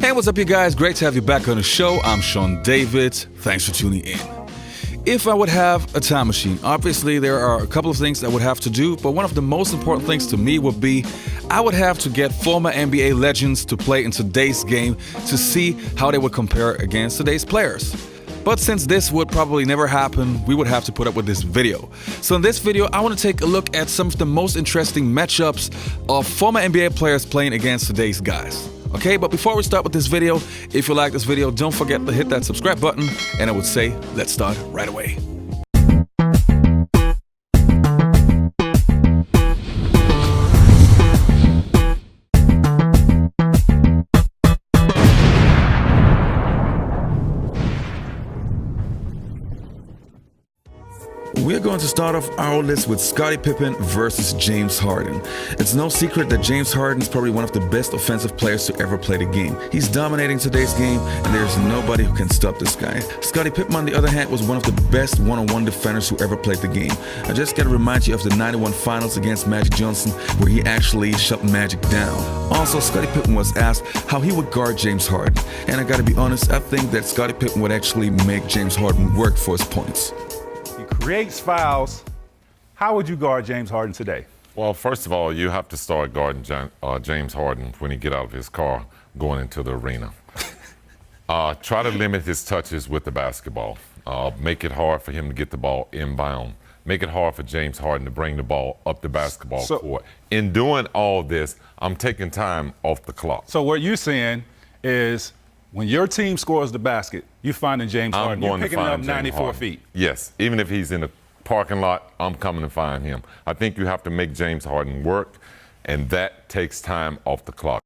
Hey, what's up, you guys? Great to have you back on the show. I'm Sean David. Thanks for tuning in. If I would have a time machine, obviously there are a couple of things I would have to do, but one of the most important things to me would be I would have to get former NBA legends to play in today's game to see how they would compare against today's players. But since this would probably never happen, we would have to put up with this video. So in this video, I want to take a look at some of the most interesting matchups of former NBA players playing against today's guys. Okay, but before we start with this video, if you like this video, don't forget to hit that subscribe button, and I would say, let's start right away. We're going to start off our list with Scottie Pippen versus James Harden. It's no secret that James Harden is probably one of the best offensive players to ever play the game. He's dominating today's game, and there's nobody who can stop this guy. Scottie Pippen, on the other hand, was one of the best one-on-one defenders who ever played the game. I just gotta remind you of the '91 finals against Magic Johnson, where he actually shut Magic down. Also, Scottie Pippen was asked how he would guard James Harden, and I gotta be honest, I think that Scottie Pippen would actually make James Harden work for his points. Creates fouls. How would you guard James Harden today? Well, first of all, you have to start guarding James Harden when he get out of his car going into the arena. Try to limit his touches with the basketball. Make it hard for him to get the ball inbound. Make it hard for James Harden to bring the ball up the basketball court. In doing all this, I'm taking time off the clock. So what you're saying is when your team scores the basket, you're finding James Harden. You're picking it up 94 feet. Yes, even if he's in the parking lot, I'm coming to find him. I think you have to make James Harden work, and that takes time off the clock.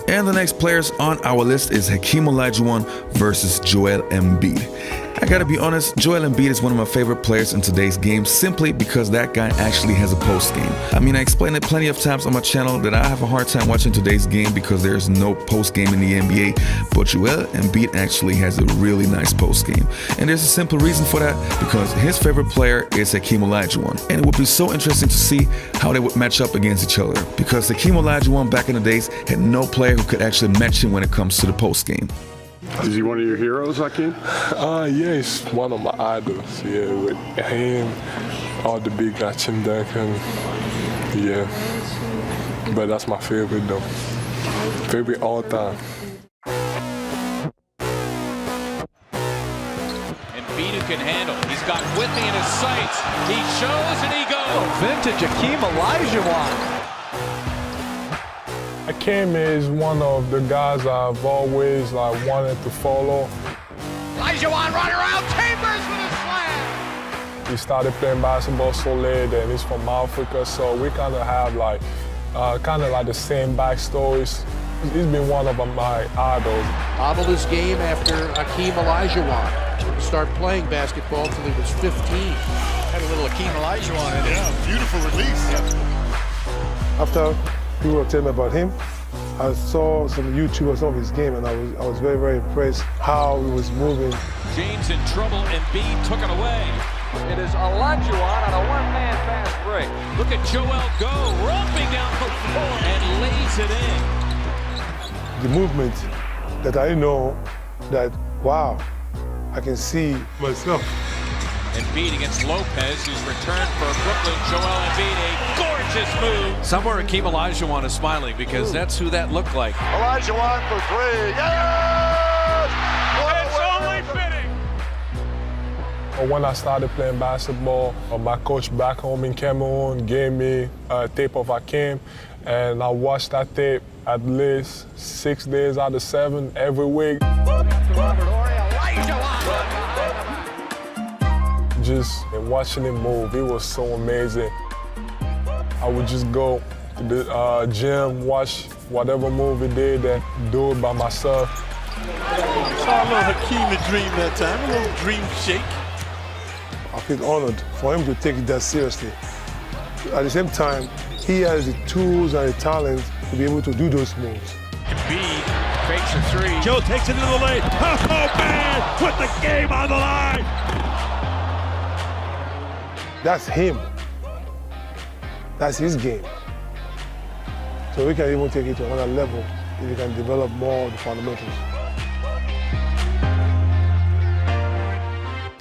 And the next players on our list is Hakeem Olajuwon versus Joel Embiid. I gotta be honest, Joel Embiid is one of my favorite players in today's game simply because that guy actually has a post game. I mean, I explained it plenty of times on my channel that I have a hard time watching today's game because there's no post game in the NBA, but Joel Embiid actually has a really nice post game. And there's a simple reason for that, because his favorite player is Hakeem Olajuwon. And it would be so interesting to see how they would match up against each other, because Hakeem Olajuwon back in the days had no player who could actually match him when it comes to the post game. Is he one of your heroes, Hakeem? Yeah, he's one of my idols. Yeah, with him, all the big guys, Tim Duncan. Yeah, but that's my favorite though. Favorite all time. Embiid who can handle. He's got Whitney in his sights. He shows and he goes. Vintage Hakeem Olajuwon. Hakeem is one of the guys I've always wanted to follow. Olajuwon running around Chambers with a slam. He started playing basketball so late, and he's from Africa, so we kind of have the same backstories. He's been one of my idols. Modeled his game after Hakeem Olajuwon. Didn't start playing basketball until he was 15. Had a little Hakeem Olajuwon in it. Yeah, beautiful release. After people were telling me about him, I saw some YouTube of some of his game, and I was very, very impressed how he was moving. James in trouble, Embiid took it away. It is Olajuwon on a one-man fast break. Look at Joel go, romping down the floor and lays it in. The movement that I know that, wow, I can see myself. Embiid against Lopez, who's returned for Brooklyn. Joel Embiid, a gorgeous move. Somewhere Hakeem Olajuwon is smiling because that's who that looked like. Olajuwon for three. Yes! It's only fitting. When I started playing basketball, my coach back home in Cameroon gave me a tape of Hakeem, and I watched that tape at least 6 days out of 7 every week. Just watching him move, it was so amazing. I would just go to the gym, watch whatever move he did, and do it by myself. Saw a little Hakeem dream that time, a little dream shake. I feel honored for him to take it that seriously. At the same time, he has the tools and the talent to be able to do those moves. Embiid fakes a three. Joe takes it into the lane. Oh, man! Put the game on the line! That's him. That's his game. So we can even take it to another level if he can develop more of the fundamentals.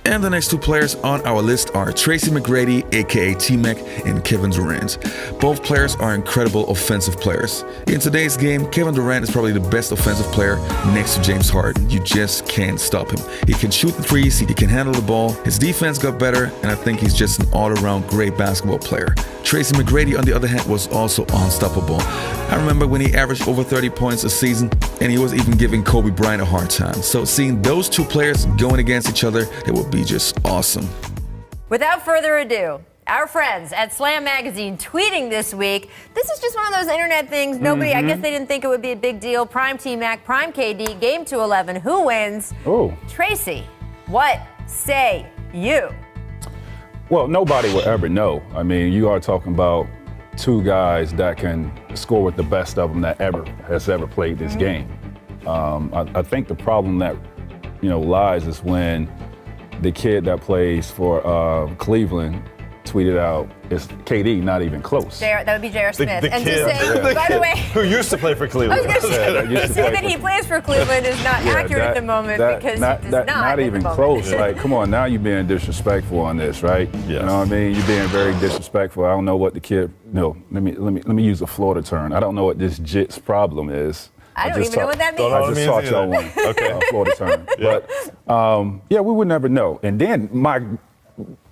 And the next two players on our list are Tracy McGrady, aka T-Mac, and Kevin Durant. Both players are incredible offensive players. In today's game, Kevin Durant is probably the best offensive player next to James Harden. You just can't stop him. He can shoot the threes, he can handle the ball, his defense got better, and I think he's just an all-around great basketball player. Tracy McGrady, on the other hand, was also unstoppable. I remember when he averaged over 30 points a season, and he was even giving Kobe Bryant a hard time. So seeing those two players going against each other, it would be just awesome. Without further ado, our friends at Slam Magazine tweeting this week, this is just one of those internet things. Nobody, I guess they didn't think it would be a big deal. Prime T-Mac, Prime KD, game 211. Who wins? Oh. Tracy, what say you? Well, nobody will ever know. I mean, you are talking about two guys that can score with the best of them that has ever played this game. I think the problem that lies is when the kid that plays for Cleveland tweeted out, "It's KD, not even close." That would be J.R. Smith. The and kid, to say, by the way, who used to play for Cleveland. I was going to say that he plays for Cleveland is not accurate at the moment because he does not even close. Like, come on, now you're being disrespectful on this, right? Yes. You know what I mean? You're being very disrespectful. I don't know what the kid. No, let me use a Florida term. I don't know what this jit's problem is. I don't even know what that means. I just taught y'all one. Okay, Florida term. Yeah. But we would never know. And then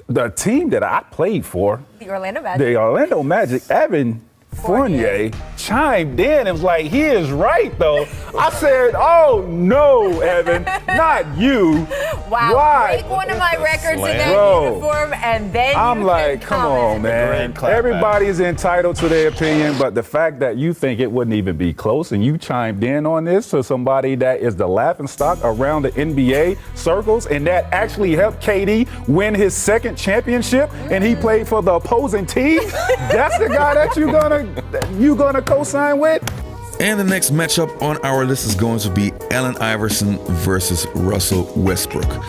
the team that I played for, The Orlando Magic. the Orlando Magic, Evan Fournier chimed in and was like, he is right, though. I said, oh, no, Evan, not you. Wow, Why? break one of my records in that Bro, uniform, and then I'm you like, can come comment. on, man. Everybody's entitled to their opinion, but the fact that you think it wouldn't even be close and you chimed in on this to somebody that is the laughingstock around the NBA circles and that actually helped KD win his second championship and he played for the opposing team, that's the guy that you gonna co-sign with? And the next matchup on our list is going to be Allen Iverson versus Russell Westbrook.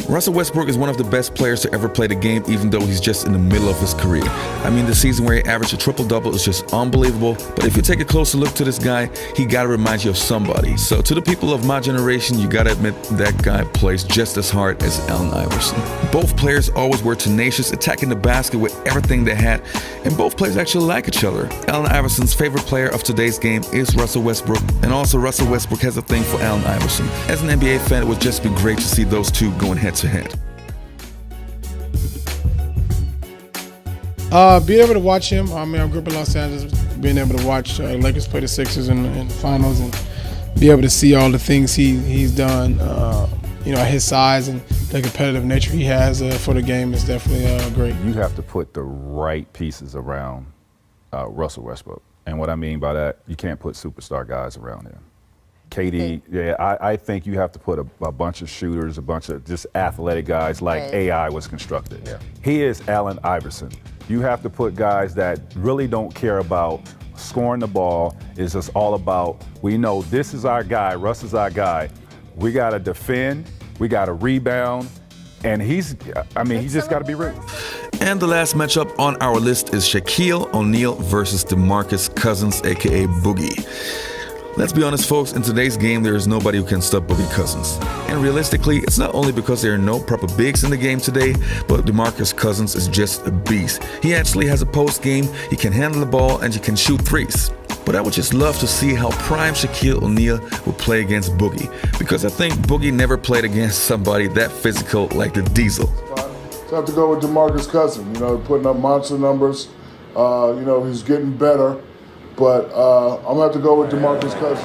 Russell Westbrook is one of the best players to ever play the game, even though he's just in the middle of his career. I mean, the season where he averaged a triple-double is just unbelievable. But if you take a closer look to this guy, he gotta remind you of somebody. So to the people of my generation, you gotta admit that guy plays just as hard as Allen Iverson. Both players always were tenacious, attacking the basket with everything they had, and both players actually like each other. Allen Iverson's favorite player of today's game is Russell Westbrook, and also Russell Westbrook has a thing for Allen Iverson. As an NBA fan, it would just be great to see those two going head to head. Being able to watch him, I mean, I grew up in Los Angeles, being able to watch Lakers play the Sixers in the finals and be able to see all the things he's done, at his size and the competitive nature he has for the game is definitely great. You have to put the right pieces around Russell Westbrook. And what I mean by that, you can't put superstar guys around him. KD, I think you have to put a bunch of shooters, a bunch of just athletic guys like AI was constructed. Yeah. He is Allen Iverson. You have to put guys that really don't care about scoring the ball. It's just all about, we know this is our guy, Russ is our guy. We got to defend, we got to rebound, and he's just got to be ready. And the last matchup on our list is Shaquille O'Neal versus DeMarcus Cousins, aka Boogie. Let's be honest, folks, in today's game, there is nobody who can stop Boogie Cousins. And realistically, it's not only because there are no proper bigs in the game today, but DeMarcus Cousins is just a beast. He actually has a post game, he can handle the ball, and he can shoot threes. But I would just love to see how prime Shaquille O'Neal would play against Boogie, because I think Boogie never played against somebody that physical like the Diesel. So I have to go with DeMarcus Cousins, putting up monster numbers. He's getting better. But I'm going to have to go with DeMarcus Cousins.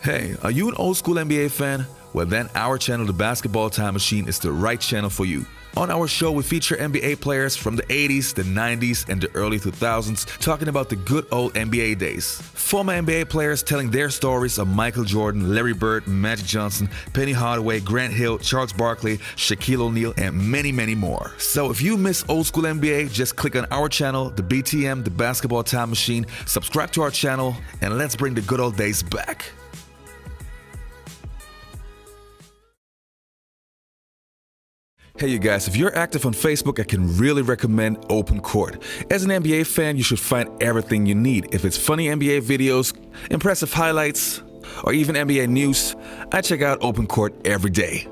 Hey, are you an old school NBA fan? Well, then our channel, The Basketball Time Machine, is the right channel for you. On our show, we feature NBA players from the 80s, the 90s, and the early 2000s talking about the good old NBA days. Former NBA players telling their stories of Michael Jordan, Larry Bird, Magic Johnson, Penny Hardaway, Grant Hill, Charles Barkley, Shaquille O'Neal, and many, many more. So if you miss old school NBA, just click on our channel, the BTM, the Basketball Time Machine, subscribe to our channel, and let's bring the good old days back. Hey you guys, if you're active on Facebook, I can really recommend Open Court. As an NBA fan, you should find everything you need. If it's funny NBA videos, impressive highlights, or even NBA news, I check out Open Court every day.